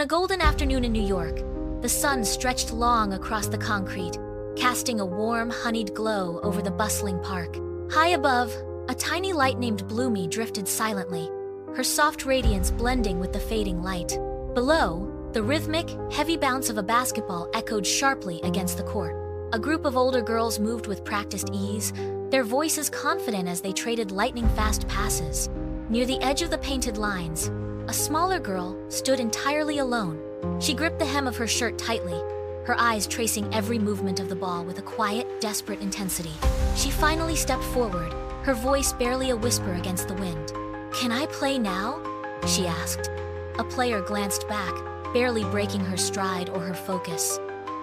On a golden afternoon in New York, the sun stretched long across the concrete, casting a warm, honeyed glow over the bustling park. High above, a tiny light named Bloomy drifted silently, her soft radiance blending with the fading light. Below, the rhythmic, heavy bounce of a basketball echoed sharply against the court. A group of older girls moved with practiced ease, their voices confident as they traded lightning-fast passes. Near the edge of the painted lines, a smaller girl stood entirely alone. She gripped the hem of her shirt tightly, her eyes tracing every movement of the ball with a quiet, desperate intensity. She finally stepped forward, her voice barely a whisper against the wind. "Can I play now?" she asked. A player glanced back, barely breaking her stride or her focus.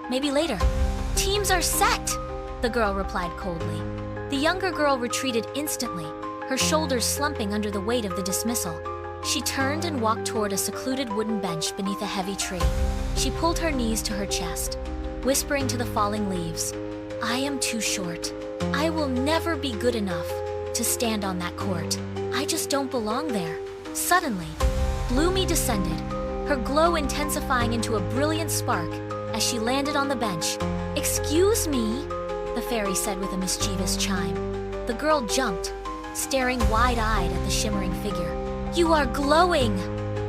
"Maybe later." "Teams are set," the girl replied coldly. The younger girl retreated instantly, her shoulders slumping under the weight of the dismissal. She turned and walked toward a secluded wooden bench beneath a heavy tree. She pulled her knees to her chest, whispering to the falling leaves, "I am too short. I will never be good enough to stand on that court. I just don't belong there." Suddenly, Bloomy descended, her glow intensifying into a brilliant spark as she landed on the bench. "Excuse me," the fairy said with a mischievous chime. The girl jumped, staring wide-eyed at the shimmering figure. "You are glowing,"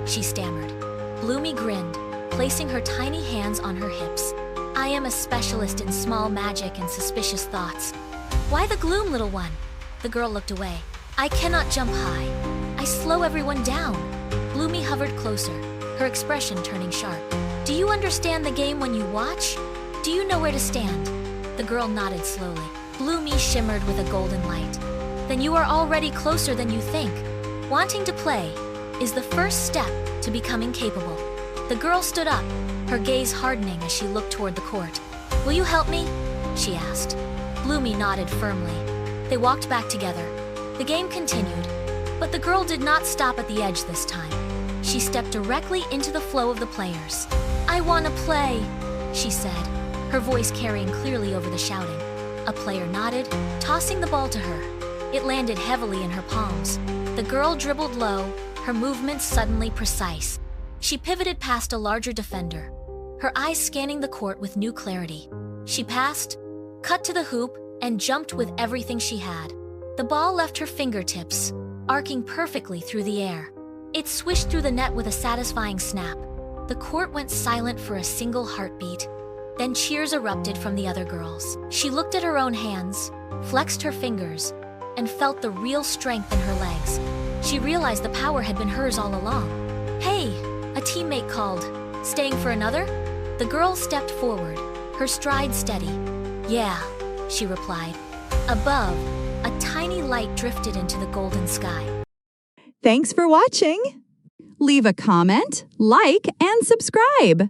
she stammered. Bloomy grinned, placing her tiny hands on her hips. "I am a specialist in small magic and suspicious thoughts." "Why the gloom, little one?" The girl looked away. "I cannot jump high. I slow everyone down." Bloomy hovered closer, her expression turning sharp. "Do you understand the game when you watch? Do you know where to stand?" The girl nodded slowly. Bloomy shimmered with a golden light. "Then you are already closer than you think. Wanting to play is the first step to becoming capable." The girl stood up, her gaze hardening as she looked toward the court. "Will you help me?" she asked. Bloomy nodded firmly. They walked back together. The game continued, but the girl did not stop at the edge this time. She stepped directly into the flow of the players. "I want to play," she said, her voice carrying clearly over the shouting. A player nodded, tossing the ball to her. It landed heavily in her palms. The girl dribbled low, her movements suddenly precise. She pivoted past a larger defender, her eyes scanning the court with new clarity. She passed, cut to the hoop, and jumped with everything she had. The ball left her fingertips, arcing perfectly through the air. It swished through the net with a satisfying snap. The court went silent for a single heartbeat. Then cheers erupted from the other girls. She looked at her own hands, flexed her fingers, and felt the real strength in her legs. She realized the power had been hers all along. "Hey," a teammate called. "Staying for another?" The girl stepped forward, her stride steady. "Yeah," she replied. Above, a tiny light drifted into the golden sky. Thanks for watching. Leave a comment, like, and subscribe.